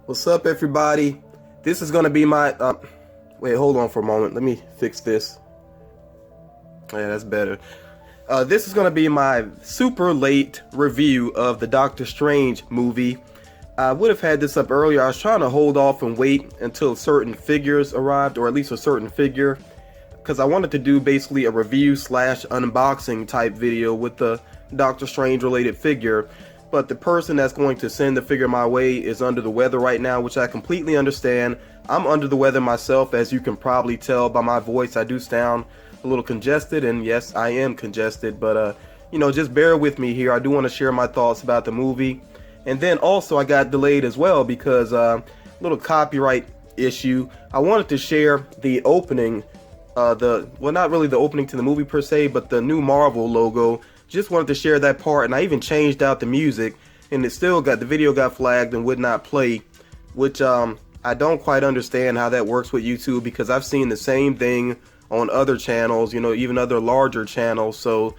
What's up, everybody? This is gonna be my wait, hold on for a moment. Let me fix this. Yeah, that's better. This is gonna be my super late review of the Doctor Strange movie. I would have had this up earlier. I was trying to hold off and wait until certain figures arrived, or at least a certain figure, because I wanted to do basically a review slash unboxing type video with the Doctor Strange related figure. But the person that's going to send the figure my way is under the weather right now, which I completely understand. I'm under the weather myself, as you can probably tell by my voice. I do sound a little congested, and yes, I am congested, but just bear with me here. I do want to share my thoughts about the movie. And then also I got delayed as well because little copyright issue. I wanted to share the opening, not really the opening to the movie per se, but the new Marvel logo. Just wanted to share that part, and I even changed out the music, and the video got flagged and would not play, which I don't quite understand how that works with YouTube, because I've seen the same thing on other channels, even other larger channels. So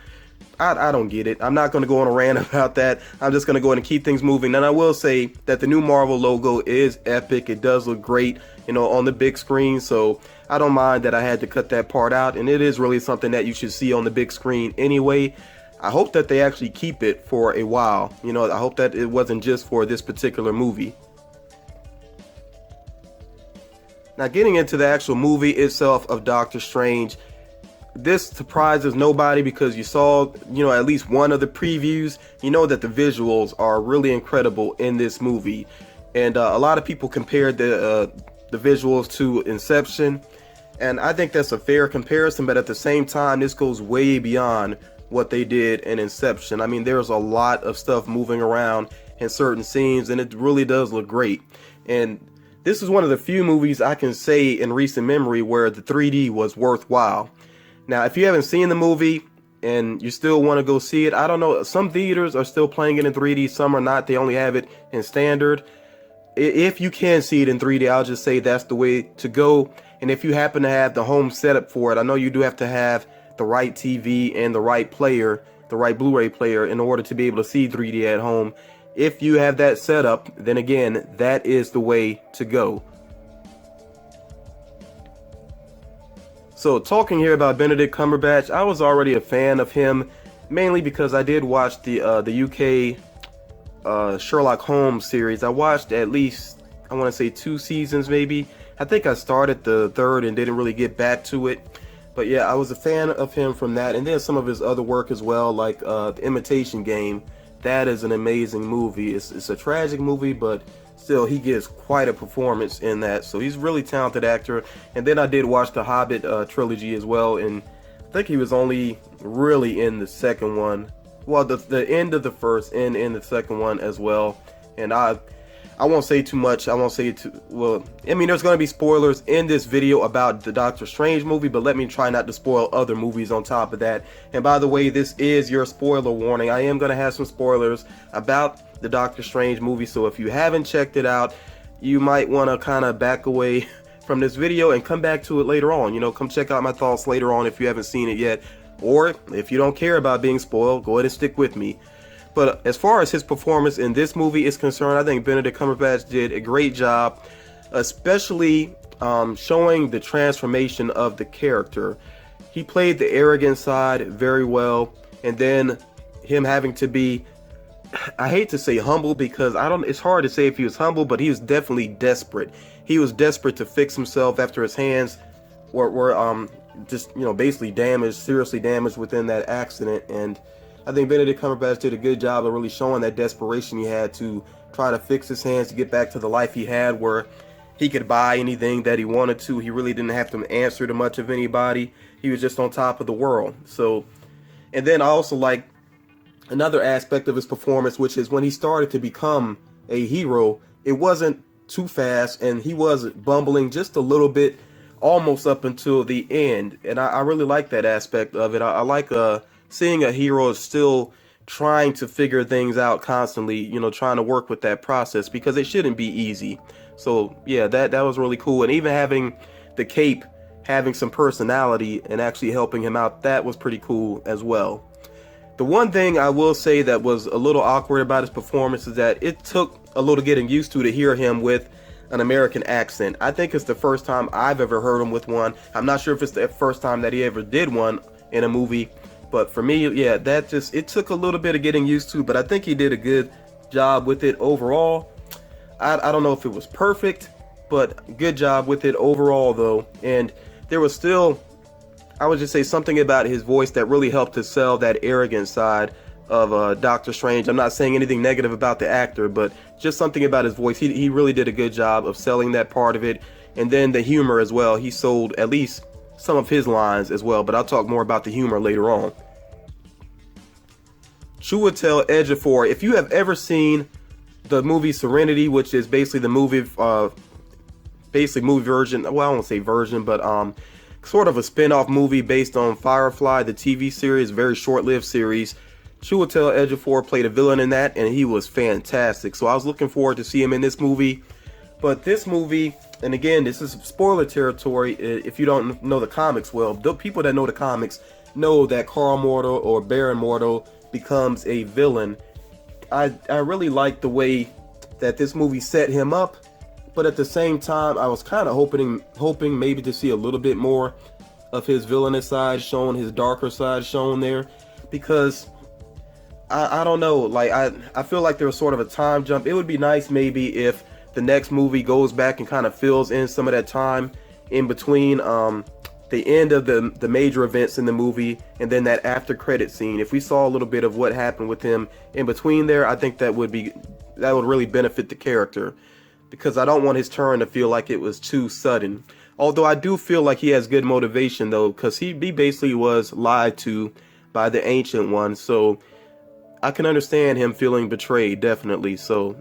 I don't get it. I'm not going to go on a rant about that. I'm just going to go ahead and keep things moving. And I will say that the new Marvel logo is epic. It does look great, on the big screen. So I don't mind that I had to cut that part out, and it is really something that you should see on the big screen anyway. I hope that they actually keep it for a while. I hope that it wasn't just for this particular movie. Now, getting into the actual movie itself of Doctor Strange, this surprises nobody because you saw, at least one of the previews. You know that the visuals are really incredible in this movie. And a lot of people compared the visuals to Inception. And I think that's a fair comparison, but at the same time, this goes way beyond what they did in Inception. I mean, there's a lot of stuff moving around in certain scenes, and it really does look great. And this is one of the few movies I can say in recent memory where the 3D was worthwhile. Now, if you haven't seen the movie and you still want to go see it, I don't know, some theaters are still playing it in 3D, some are not. They only have it in standard. If you can see it in 3D, I'll just say that's the way to go. And if you happen to have the home setup for it, I know you do have to have the right TV and the right player, the right Blu-ray player, in order to be able to see 3D at home. If you have that set up, then again, that is the way to go. So, talking here about Benedict Cumberbatch, I was already a fan of him, mainly because I did watch the UK Sherlock Holmes series. I watched at least, I want to say 2 seasons maybe. I think I started the 3rd and didn't really get back to it. But yeah, I was a fan of him from that, and then some of his other work as well, like The Imitation Game. That is an amazing movie. It's a tragic movie, but still, he gives quite a performance in that. So he's a really talented actor. And then I did watch the Hobbit trilogy as well, and I think he was only really in the second one. Well, the end of the first and in the second one as well. And I won't say too much. I won't say well. I mean, there's going to be spoilers in this video about the Doctor Strange movie, but let me try not to spoil other movies on top of that. And by the way, this is your spoiler warning. I am going to have some spoilers about the Doctor Strange movie, so if you haven't checked it out, you might want to kind of back away from this video and come back to it later on. Come check out my thoughts later on if you haven't seen it yet. Or if you don't care about being spoiled, go ahead and stick with me. But as far as his performance in this movie is concerned, I think Benedict Cumberbatch did a great job, especially showing the transformation of the character. He played the arrogant side very well, and then him having to be, I hate to say humble, because it's hard to say if he was humble, but he was definitely desperate. He was desperate to fix himself after his hands were just basically damaged, seriously damaged within that accident. And I think Benedict Cumberbatch did a good job of really showing that desperation he had to try to fix his hands to get back to the life he had, where he could buy anything that he wanted to. He really didn't have to answer to much of anybody. He was just on top of the world. So, and then I also like another aspect of his performance, which is when he started to become a hero, it wasn't too fast, and he was bumbling just a little bit, almost up until the end. And I really like that aspect of it. I like seeing a hero is still trying to figure things out constantly, trying to work with that process, because it shouldn't be easy. So yeah, that was really cool. And even having the cape having some personality and actually helping him out, that was pretty cool as well. The one thing I will say that was a little awkward about his performance is that it took a little getting used to hear him with an American accent. I think it's the first time I've ever heard him with one. I'm not sure if it's the first time that he ever did one in a movie, but for me, yeah, it took a little bit of getting used to, but I think he did a good job with it overall. I don't know if it was perfect, but good job with it overall though. And there was still, I would just say, something about his voice that really helped to sell that arrogant side of Doctor Strange. I'm not saying anything negative about the actor, but just something about his voice. He really did a good job of selling that part of it. And then the humor as well. He sold at least some of his lines as well, but I'll talk more about the humor later on. Chiwetel Ejiofor, if you have ever seen the movie Serenity, which is basically the movie version, well, I won't say version, but sort of a spin-off movie based on Firefly, the TV series, very short-lived series. Chiwetel Ejiofor played a villain in that, and he was fantastic. So I was looking forward to see him in this movie. But this movie, and again, this is spoiler territory if you don't know the comics well. The people that know the comics know that Carl Mortal or Baron Mordo becomes a villain. I really like the way that this movie set him up, but at the same time, I was kind of hoping maybe to see a little bit more of his villainous side shown, his darker side shown there, because I don't know, like I feel like there was sort of a time jump. It would be nice maybe if the next movie goes back and kind of fills in some of that time in between the end of the major events in the movie and then that after credit scene. If we saw a little bit of what happened with him in between there, I think that would really benefit the character, because I don't want his turn to feel like it was too sudden. Although I do feel like he has good motivation though, because he basically was lied to by the Ancient One, so I can understand him feeling betrayed, definitely. So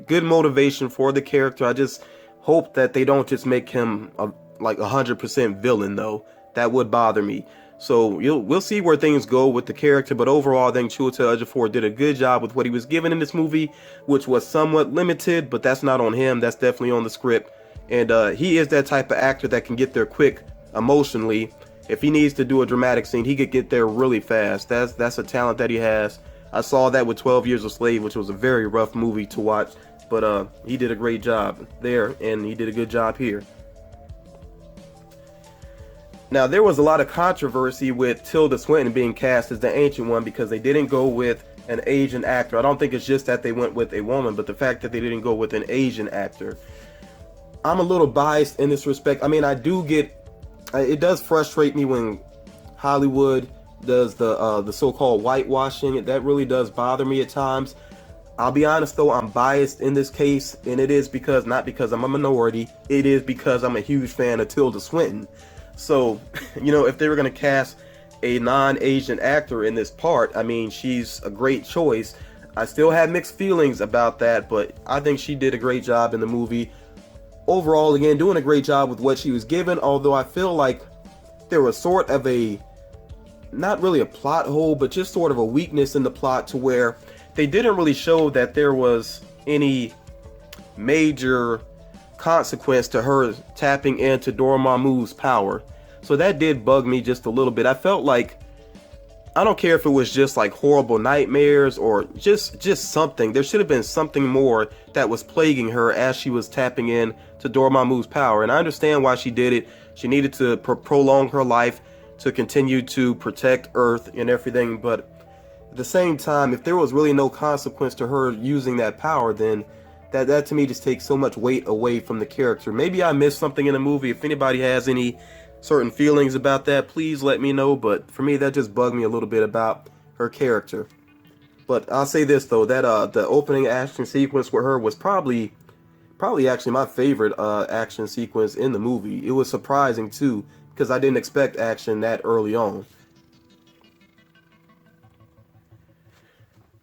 good motivation for the character. I just hope that they don't just make him like 100% villain though. That would bother me. So we'll see where things go with the character, but overall I think Chiwetel Ejiofor did a good job with what he was given in this movie, which was somewhat limited, but that's not on him, that's definitely on the script. And he is that type of actor that can get there quick emotionally. If he needs to do a dramatic scene, he could get there really fast. That's a talent that he has. I saw that with 12 Years a Slave, which was a very rough movie to watch, but he did a great job there, and he did a good job here. Now, there was a lot of controversy with Tilda Swinton being cast as the Ancient One because they didn't go with an Asian actor. I don't think it's just that they went with a woman, but the fact that they didn't go with an Asian actor. I'm a little biased in this respect. I mean, it does frustrate me when Hollywood does the so-called whitewashing. That really does bother me at times. I'll be honest though, I'm biased in this case, and it is not because I'm a minority, it is because I'm a huge fan of Tilda Swinton. So, if they were going to cast a non-Asian actor in this part, I mean, she's a great choice. I still have mixed feelings about that, but I think she did a great job in the movie. Overall, again, doing a great job with what she was given, although I feel like there was sort of not really a plot hole, but just sort of a weakness in the plot to where they didn't really show that there was any major consequence to her tapping into Dormammu's power. So that did bug me just a little bit. I felt like, I don't care if it was just like horrible nightmares or just something. There should have been something more that was plaguing her as she was tapping in to Dormammu's power. And I understand why she did it. She needed to prolong her life, to continue to protect Earth and everything. But at the same time, if there was really no consequence to her using that power, then that to me just takes so much weight away from the character. Maybe I missed something in the movie. If anybody has any certain feelings about that, please let me know. But for me, that just bugged me a little bit about her character. But I'll say this though, that the opening action sequence with her was probably actually my favorite action sequence in the movie. It was surprising too, because I didn't expect action that early on.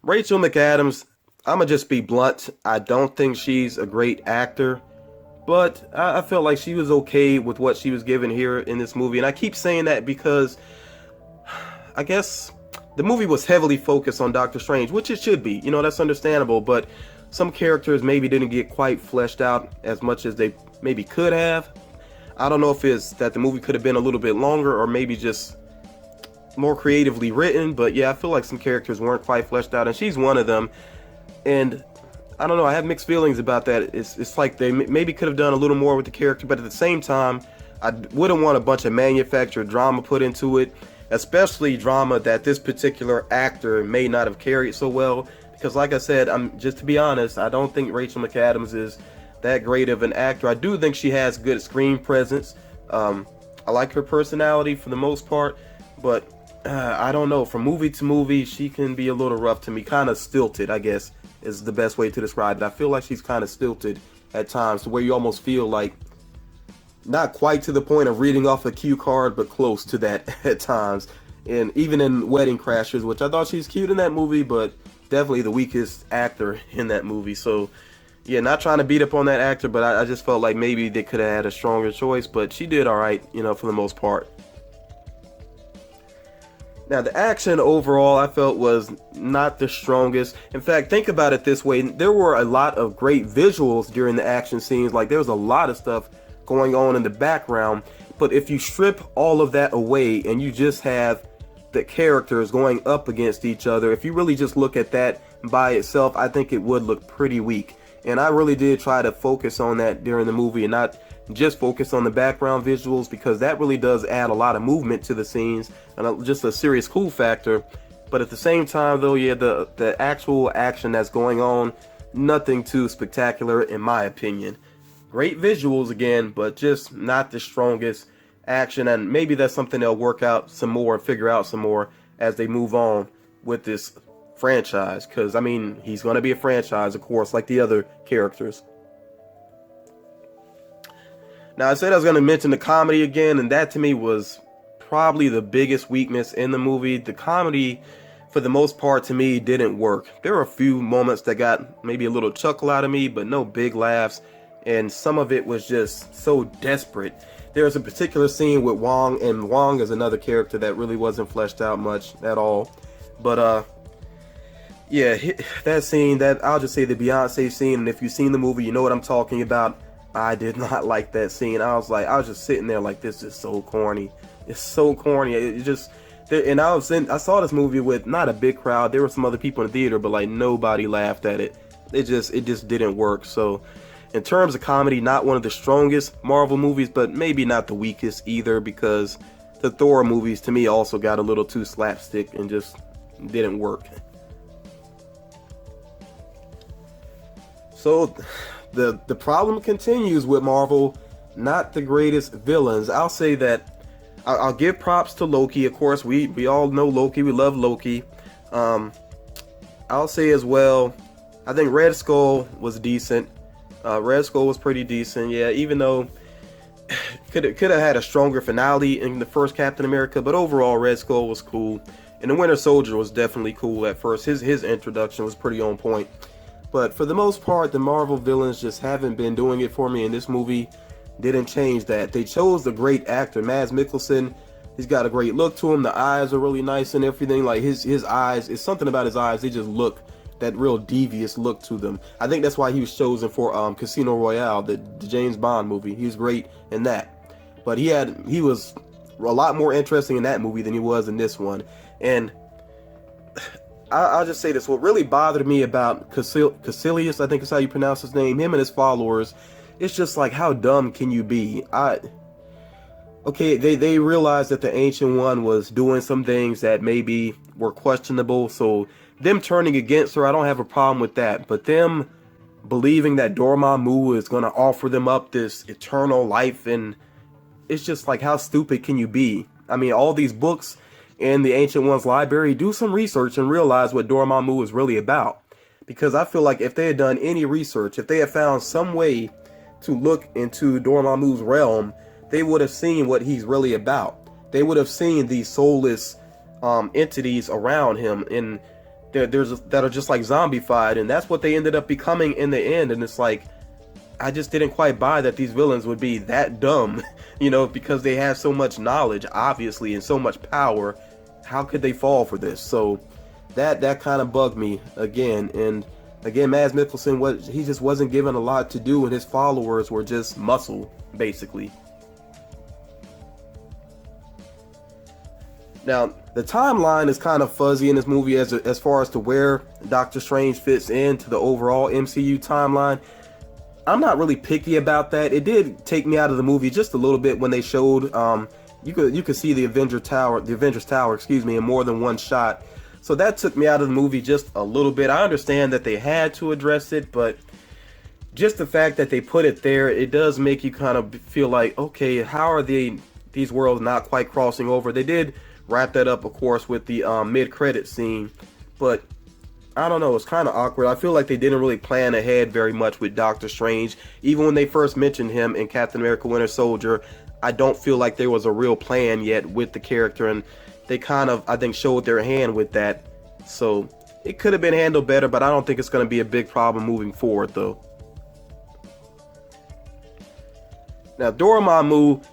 Rachel McAdams, I'ma just be blunt. I don't think she's a great actor, but I felt like she was okay with what she was given here in this movie. And I keep saying that because I guess the movie was heavily focused on Doctor Strange, which it should be. That's understandable, but some characters maybe didn't get quite fleshed out as much as they maybe could have. I don't know if it's that the movie could have been a little bit longer or maybe just more creatively written, but yeah, I feel like some characters weren't quite fleshed out, and she's one of them. And I don't know. I have mixed feelings about that. It's like they maybe could have done a little more with the character, but at the same time, I wouldn't want a bunch of manufactured drama put into it, especially drama that this particular actor may not have carried so well. Because, like I said, just to be honest, I don't think Rachel McAdams is that great of an actor. I do think she has good screen presence. I like her personality for the most part, but I don't know. From movie to movie, she can be a little rough to me, kind of stilted, I guess is the best way to describe it. I feel like she's kind of stilted at times, to where you almost feel like not quite to the point of reading off a cue card, but close to that at times. And even in Wedding Crashers, which I thought she's cute in that movie, but definitely the weakest actor in that movie. So yeah, not trying to beat up on that actor, but I just felt like maybe they could have had a stronger choice, but she did all right, you know, for the most part. Now, the action overall, I felt, was not the strongest. In fact, think about it this way. There were a lot of great visuals during the action scenes. Like, there was a lot of stuff going on in the background. But if you strip all of that away and you just have the characters going up against each other, if you really just look at that by itself, I think it would look pretty weak. And I really did try to focus on that during the movie and not just focus on the background visuals, because that really does add a lot of movement to the scenes and just a serious cool factor. But at the same time, though, yeah, the actual action that's going on, nothing too spectacular in my opinion. Great visuals again, but just not the strongest action, and maybe that's something they'll work out some more, figure out some more as they move on with this franchise, because I mean, he's going to be a franchise, of course, like the other characters. Now, I said I was going to mention the comedy again, and that to me was probably the biggest weakness in the movie. The comedy, for the most part, to me, didn't work. There were a few moments that got maybe a little chuckle out of me, but no big laughs, and some of it was just so desperate. There's a particular scene with Wong, and Wong is another character that really wasn't fleshed out much at all. But, yeah, that scene, that I'll just say the Beyonce scene, and if you've seen the movie, you know what I'm talking about. I did not like that scene. I was just sitting there like, this is so corny. It's so corny. It just, and I saw this movie with not a big crowd. There were some other people in the theater, but like nobody laughed at it. It just didn't work. So in terms of comedy, not one of the strongest Marvel movies, but maybe not the weakest either, because the Thor movies to me also got a little too slapstick and just didn't work. So the problem continues with Marvel, not the greatest villains. I'll say that I'll give props to Loki. Of course, we all know Loki. We love Loki. I'll say as well, I think Red Skull was decent. Red Skull was pretty decent. Yeah, even though could have had a stronger finale in the first Captain America, but overall Red Skull was cool. And the Winter Soldier was definitely cool at first. His introduction was pretty on point. But for the most part, the Marvel villains just haven't been doing it for me, and this movie didn't change that. They chose a great actor, Mads Mikkelsen. He's got a great look to him. The eyes are really nice and everything. Like his eyes, it's something about his eyes. They just look that real devious look to them. I think that's why he was chosen for Casino Royale, the James Bond movie. He was great in that. But he was a lot more interesting in that movie than he was in this one. And I'll just say this. What really bothered me about Caecilius, I think is how you pronounce his name, him and his followers, it's just like, how dumb can you be? Okay, they realized that the Ancient One was doing some things that maybe were questionable, so them turning against her, I don't have a problem with that. But them believing that Dormammu is going to offer them up this eternal life, and it's just like, how stupid can you be? I mean, all these books in the Ancient One's library, do some research and realize what Dormammu is really about. Because I feel like if they had done any research, if they had found some way to look into Dormammu's realm, they would have seen what he's really about. They would have seen these soulless entities around him, and that are just like zombified, and that's what they ended up becoming in the end. And it's like, I just didn't quite buy that these villains would be that dumb, you know, because they have so much knowledge, obviously, and so much power. How could they fall for this? So that kind of bugged me again. And again, Mads Mikkelsen, he just wasn't given a lot to do, and his followers were just muscle, basically. Now, the timeline is kind of fuzzy in this movie as far as to where Doctor Strange fits into the overall MCU timeline. I'm not really picky about that. It did take me out of the movie just a little bit when they showed you could see the Avengers Tower, in more than one shot. So that took me out of the movie just a little bit. I understand that they had to address it, but just the fact that they put it there, it does make you kind of feel like, okay, how are these worlds not quite crossing over? They did wrap that up, of course, with the mid-credit scene, but I don't know, it's kind of awkward. I feel like they didn't really plan ahead very much with Doctor Strange. Even when they first mentioned him in Captain America Winter Soldier, I don't feel like there was a real plan yet with the character, and they kind of, I think, showed their hand with that. So it could have been handled better, but I don't think it's going to be a big problem moving forward, though. Now, Dormammu,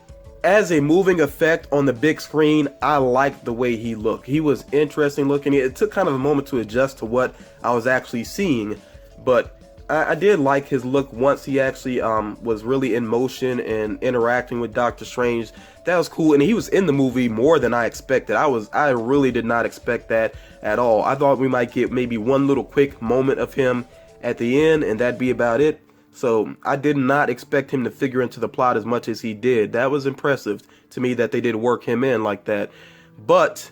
as a moving effect on the big screen, I liked the way he looked. He was interesting looking. It took kind of a moment to adjust to what I was actually seeing, but I did like his look once he actually was really in motion and interacting with Doctor Strange. That was cool, and he was in the movie more than I expected. I really did not expect that at all. I thought we might get maybe one little quick moment of him at the end, and that'd be about it. So I did not expect him to figure into the plot as much as he did. That was impressive to me that they did work him in like that. But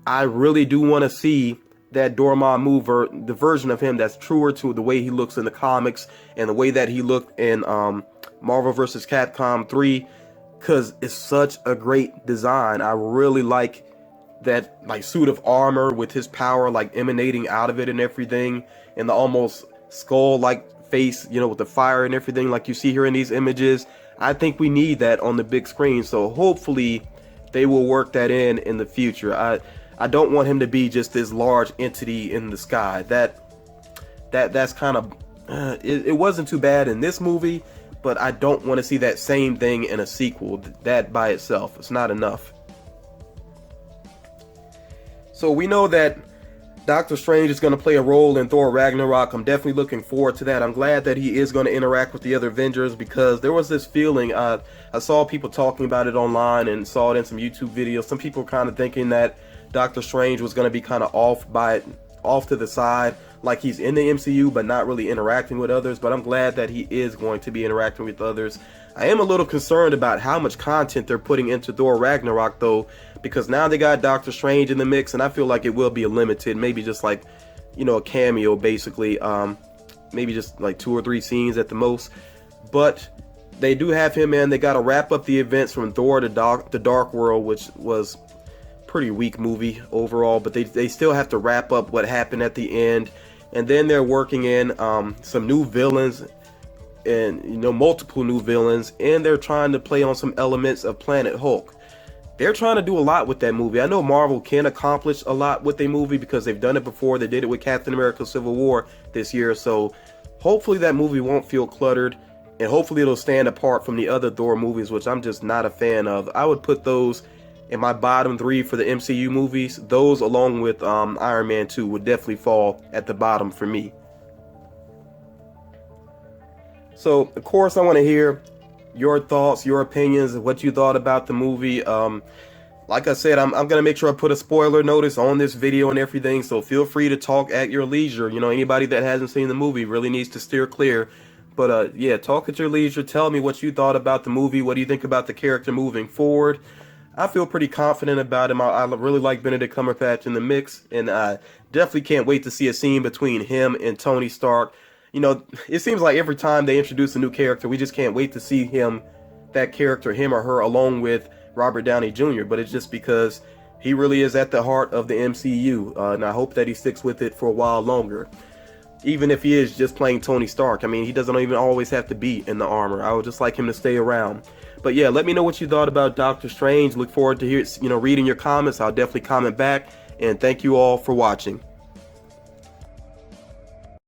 I really do want to see that Dormammu, the version of him that's truer to the way he looks in the comics and the way that he looked in Marvel vs. Capcom 3, because it's such a great design. I really like that suit of armor with his power emanating out of it and everything, and the almost skull-like face, with the fire and everything like you see here in these images. I think we need that on the big screen, so hopefully they will work that in the future. I don't want him to be just this large entity in the sky. That's kind of it wasn't too bad in this movie, but I don't want to see that same thing in a sequel. That by itself, it's not enough. So we know that Doctor Strange is going to play a role in Thor Ragnarok. I'm definitely looking forward to that. I'm glad that he is going to interact with the other Avengers, because there was this feeling, I saw people talking about it online and saw it in some YouTube videos. Some people kind of thinking that Doctor Strange was going to be kind of off to the side, like he's in the MCU but not really interacting with others. But I'm glad that he is going to be interacting with others. I am a little concerned about how much content they're putting into Thor Ragnarok, though, because now they got Doctor Strange in the mix, and I feel like it will be a limited, maybe just a cameo, basically, maybe just 2 or 3 scenes at the most. But they do have him in. They got to wrap up the events from Thor: The Dark World, which was pretty weak movie overall, but they still have to wrap up what happened at the end. And then they're working in some new villains, and multiple new villains, and they're trying to play on some elements of Planet Hulk. They're trying to do a lot with that movie. I know Marvel can accomplish a lot with a movie because they've done it before. They did it with Captain America Civil War this year, so hopefully that movie won't feel cluttered, and hopefully it'll stand apart from the other Thor movies, which I'm just not a fan of. I would put those in my bottom 3 for the MCU movies. Those, along with Iron Man 2, would definitely fall at the bottom for me. So, of course, I want to hear your thoughts, your opinions, what you thought about the movie. Like I said, I'm going to make sure I put a spoiler notice on this video and everything, so feel free to talk at your leisure. Anybody that hasn't seen the movie really needs to steer clear. But yeah, talk at your leisure. Tell me what you thought about the movie. What do you think about the character moving forward? I feel pretty confident about him. I really like Benedict Cumberbatch in the mix, and I definitely can't wait to see a scene between him and Tony Stark. It seems like every time they introduce a new character, we just can't wait to see that character, him or her, along with Robert Downey Jr. But it's just because he really is at the heart of the MCU, and I hope that he sticks with it for a while longer. Even if he is just playing Tony Stark, I mean, he doesn't even always have to be in the armor. I would just like him to stay around. But yeah, let me know what you thought about Doctor Strange. Look forward to reading your comments. I'll definitely comment back. And thank you all for watching.